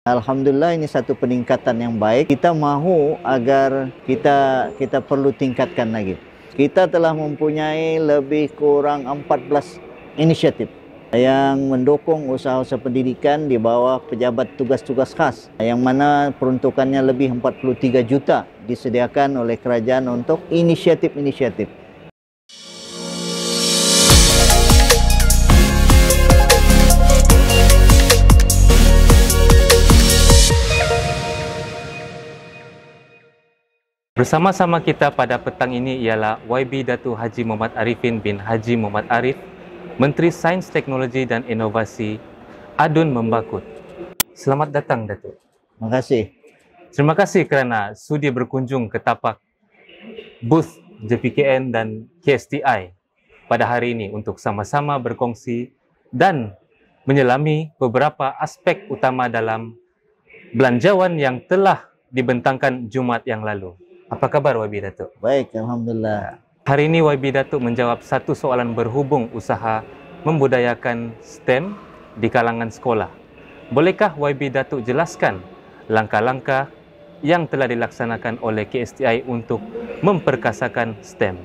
Alhamdulillah ini satu peningkatan yang baik. Kita mahu agar kita perlu tingkatkan lagi. Kita telah mempunyai lebih kurang 14 inisiatif yang mendukung usaha-usaha pendidikan di bawah pejabat tugas-tugas khas, yang mana peruntukannya lebih 43 juta disediakan oleh kerajaan untuk inisiatif-inisiatif. Bersama-sama kita pada petang ini ialah YB Datuk Haji Muhammad Arifin bin Haji Muhammad Arif, Menteri Sains, Teknologi dan Inovasi, Adun Membakut. Selamat datang, Datuk. Terima kasih. Terima kasih kerana sudi berkunjung ke tapak booth JPKN dan KSTI pada hari ini untuk sama-sama berkongsi dan menyelami beberapa aspek utama dalam belanjawan yang telah dibentangkan Jumaat yang lalu. Apa kabar YB Datuk? Baik, Alhamdulillah. Hari ini YB Datuk menjawab satu soalan berhubung usaha membudayakan STEM di kalangan sekolah. Bolehkah YB Datuk jelaskan langkah-langkah yang telah dilaksanakan oleh KSTI untuk memperkasakan STEM?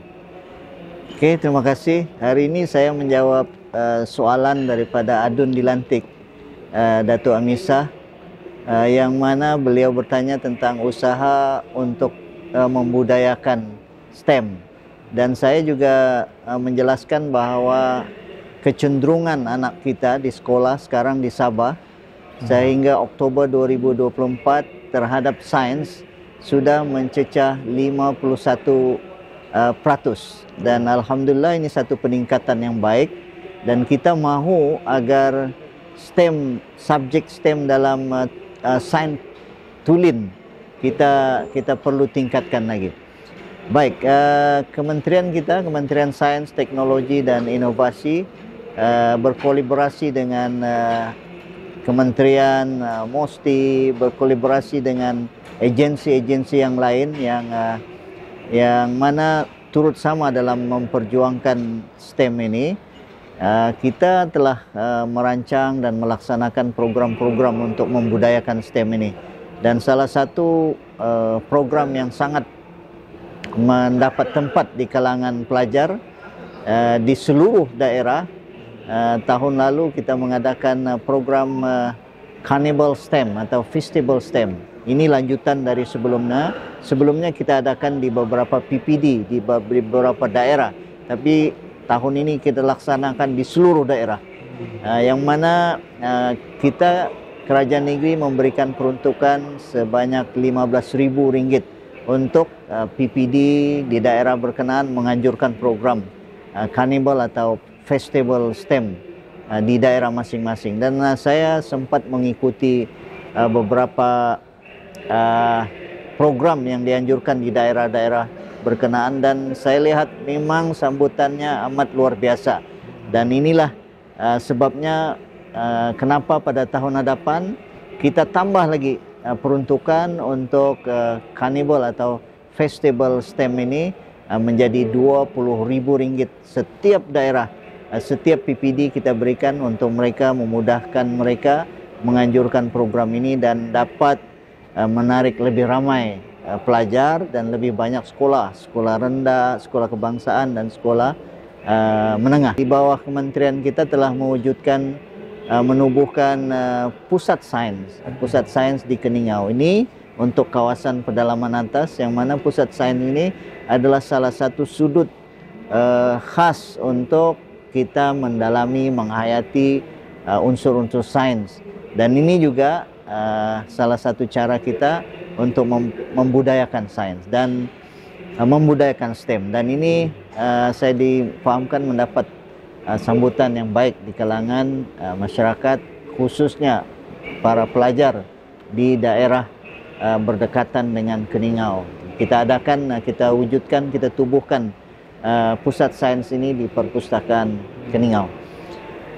Okey, terima kasih. Hari ini saya menjawab soalan daripada Adun dilantik Datuk Amisah, yang mana beliau bertanya tentang usaha untuk membudayakan STEM, dan saya juga menjelaskan bahawa kecenderungan anak kita di sekolah sekarang di Sabah sehingga Oktober 2024 terhadap sains sudah mencecah 51%, dan Alhamdulillah ini satu peningkatan yang baik, dan kita mahu agar STEM, subjek STEM dalam sains tulen kita perlu tingkatkan lagi. Baik, kementerian kita, Kementerian Sains, Teknologi dan Inovasi berkolaborasi dengan Kementerian MOSTI, berkolaborasi dengan agensi-agensi yang lain yang mana turut sama dalam memperjuangkan STEM ini. Kita telah merancang dan melaksanakan program-program untuk membudayakan STEM ini. Dan salah satu program yang sangat mendapat tempat di kalangan pelajar di seluruh daerah, tahun lalu kita mengadakan program Carnival STEM atau Festival STEM. Ini lanjutan dari sebelumnya. Sebelumnya kita adakan di beberapa PPD di beberapa daerah, tapi tahun ini kita laksanakan di seluruh daerah, yang mana Kerajaan Negeri memberikan peruntukan sebanyak RM15,000 untuk PPD di daerah berkenaan menganjurkan program Carnival atau Festival STEM di daerah masing-masing. Dan saya sempat mengikuti beberapa program yang dianjurkan di daerah-daerah berkenaan, dan saya lihat memang sambutannya amat luar biasa. Dan inilah sebabnya kenapa pada tahun hadapan kita tambah lagi peruntukan untuk Carnival atau Festival STEM ini menjadi RM20,000 setiap daerah, setiap PPD kita berikan untuk mereka, memudahkan mereka menganjurkan program ini dan dapat menarik lebih ramai pelajar dan lebih banyak sekolah rendah, sekolah kebangsaan dan sekolah menengah. Di bawah kementerian kita telah mewujudkan menubuhkan pusat sains di Keningau ini untuk kawasan pedalaman atas, yang mana pusat sains ini adalah salah satu sudut khas untuk kita mendalami, menghayati unsur-unsur sains, dan ini juga salah satu cara kita untuk membudayakan sains dan membudayakan STEM, dan ini saya difahamkan mendapat sambutan yang baik di kalangan masyarakat, khususnya para pelajar di daerah berdekatan dengan Keningau. Kita adakan, kita wujudkan, kita tubuhkan pusat sains ini di Perpustakaan Keningau.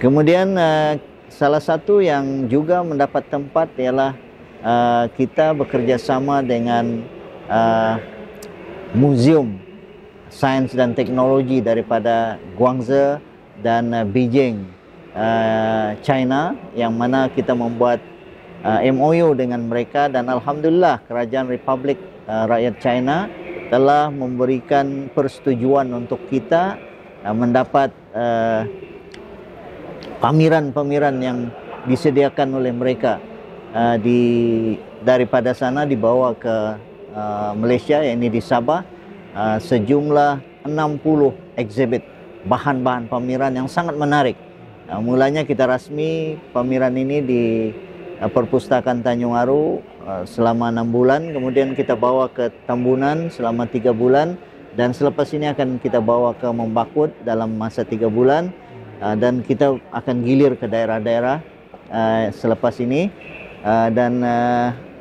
Kemudian salah satu yang juga mendapat tempat ialah kita bekerja sama dengan Museum Sains dan Teknologi daripada Guangzhou dan Beijing, China, yang mana kita membuat MOU dengan mereka, dan alhamdulillah Kerajaan Republik Rakyat China telah memberikan persetujuan untuk kita mendapat pameran-pameran yang disediakan oleh mereka daripada sana dibawa ke Malaysia, yakni di Sabah, sejumlah 60 exhibit, bahan-bahan pameran yang sangat menarik. Mulanya kita rasmi pameran ini di Perpustakaan Tanjung Aru selama 6 bulan, kemudian kita bawa ke Tambunan selama 3 bulan, dan selepas ini akan kita bawa ke Membakut dalam masa 3 bulan, dan kita akan gilir ke daerah-daerah selepas ini, dan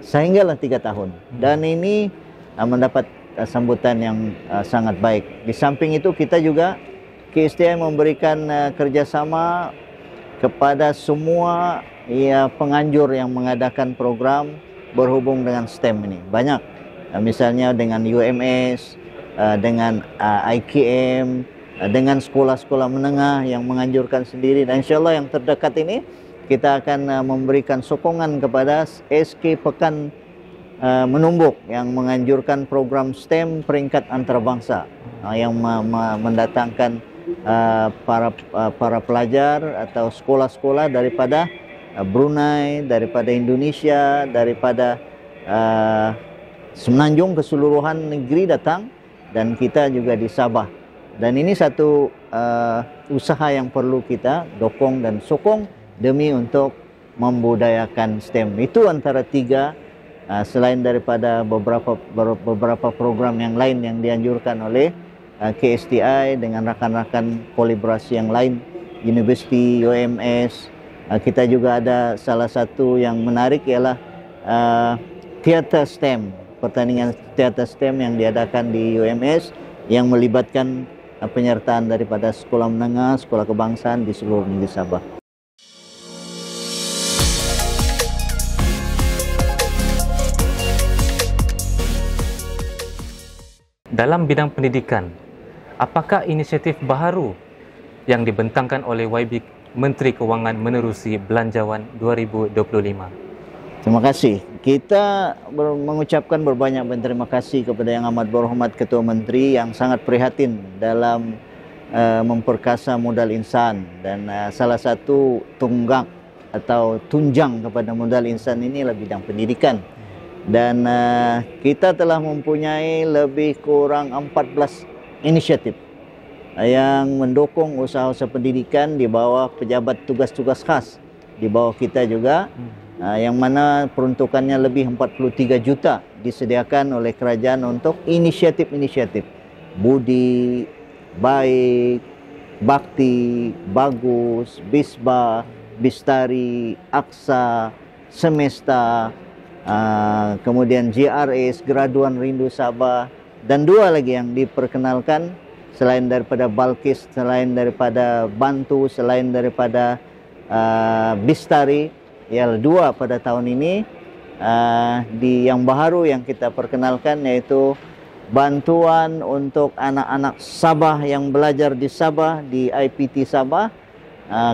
sehinggalah 3 tahun, dan ini mendapat sambutan yang sangat baik. Di samping itu kita juga KSTI memberikan kerjasama kepada semua penganjur yang mengadakan program berhubung dengan STEM ini. Banyak, misalnya dengan UMS, dengan IKM, dengan sekolah-sekolah menengah yang menganjurkan sendiri, dan insyaAllah yang terdekat ini kita akan memberikan sokongan kepada SK Pekan Menumbuk yang menganjurkan program STEM peringkat antarabangsa yang mendatangkan para pelajar atau sekolah-sekolah daripada Brunei, daripada Indonesia, daripada Semenanjung keseluruhan negeri datang, dan kita juga di Sabah. Dan ini satu usaha yang perlu kita dukung dan sokong demi untuk membudayakan STEM. Itu antara 3, selain daripada beberapa program yang lain yang dianjurkan oleh KSTI dengan rakan-rakan kolaborasi yang lain, Universiti, UMS. Kita juga ada salah satu yang menarik ialah teater STEM, pertandingan teater STEM yang diadakan di UMS yang melibatkan penyertaan daripada sekolah menengah, sekolah kebangsaan di seluruh negeri Sabah. Dalam bidang pendidikan, apakah inisiatif baharu yang dibentangkan oleh YB Menteri Kewangan menerusi Belanjawan 2025? Terima kasih. Kita mengucapkan berbanyak terima kasih kepada Yang Amat Berhormat Ketua Menteri yang sangat prihatin dalam memperkasa modal insan, dan salah satu tunggak atau tunjang kepada modal insan ini adalah bidang pendidikan. Dan kita telah mempunyai lebih kurang 14 inisiatif yang mendukung usaha-usaha pendidikan di bawah pejabat tugas-tugas khas di bawah kita juga, yang mana peruntukannya lebih 43 juta disediakan oleh kerajaan untuk inisiatif-inisiatif budi, baik, bakti, bagus, bisba, bistari, aksa, semesta, kemudian GRS, Graduan Rindu Sabah, dan 2 lagi yang diperkenalkan selain daripada Balkis, selain daripada Bantu, selain daripada Bistari, ya 2 pada tahun ini. Yang baru yang kita perkenalkan yaitu bantuan untuk anak-anak Sabah yang belajar di Sabah, di IPT Sabah,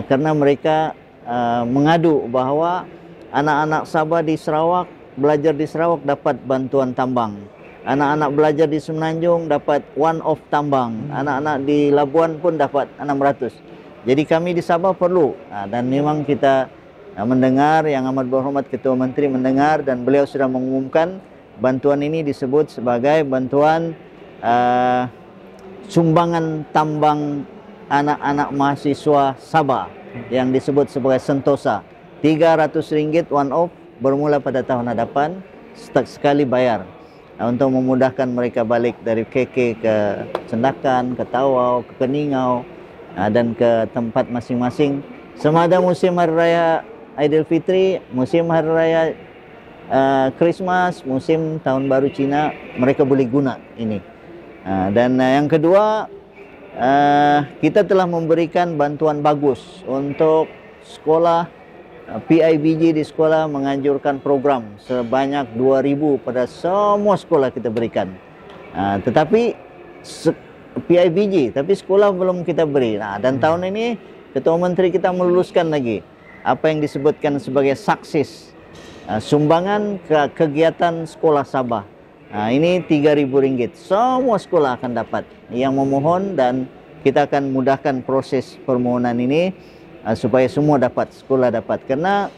karena mereka mengadu bahawa anak-anak Sabah di Sarawak, belajar di Sarawak dapat bantuan tambang. Anak-anak belajar di Semenanjung dapat one-off tambang. Anak-anak di Labuan pun dapat 600. Jadi kami di Sabah perlu. Dan memang kita mendengar, Yang Amat Berhormat Ketua Menteri mendengar, dan beliau sudah mengumumkan bantuan ini disebut sebagai bantuan sumbangan tambang anak-anak mahasiswa Sabah yang disebut sebagai Sentosa. RM300 one-off bermula pada tahun hadapan, sekali bayar, untuk memudahkan mereka balik dari KK ke Cendakan, ke Tawau, ke Keningau, dan ke tempat masing-masing. Semada musim Hari Raya Aidilfitri, musim Hari Raya Christmas, musim Tahun Baru Cina, mereka boleh guna ini. Dan yang kedua, kita telah memberikan bantuan bagus untuk sekolah. PIBG di sekolah menganjurkan program sebanyak 2,000 pada semua sekolah kita berikan. Tetapi PIBG, tapi sekolah belum kita beri. Dan tahun ini Ketua Menteri kita meluluskan lagi apa yang disebutkan sebagai sukses sumbangan ke kegiatan sekolah Sabah. Ini RM3.000. Semua sekolah akan dapat yang memohon, dan kita akan mudahkan proses permohonan ini supaya semua dapat, sekolah dapat. Karena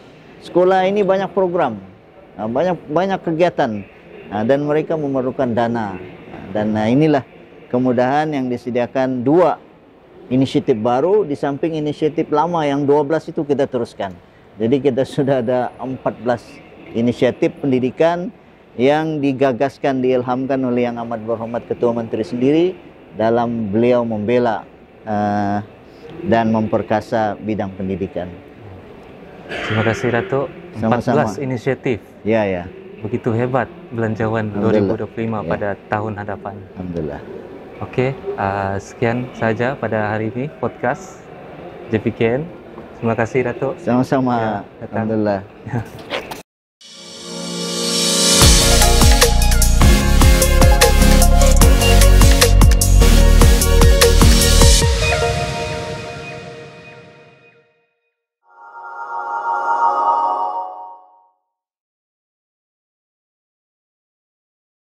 sekolah ini banyak program, banyak kegiatan, dan mereka memerlukan dana. Dan inilah kemudahan yang disediakan, 2 inisiatif baru di samping inisiatif lama yang 12 itu kita teruskan. Jadi kita sudah ada 14 inisiatif pendidikan yang digagaskan, diilhamkan oleh Yang Amat Berhormat Ketua Menteri sendiri dalam beliau membela dan memperkasa bidang pendidikan. Terima kasih Datuk. 14 Sama-sama. inisiatif. Ya. Begitu hebat belanjawan Alhamdulillah. 2025 pada tahun hadapan. Alhamdulillah. Okey, sekian saja pada hari ini podcast JPKN. Terima kasih Datuk. Sama-sama. Ya, datang. Alhamdulillah.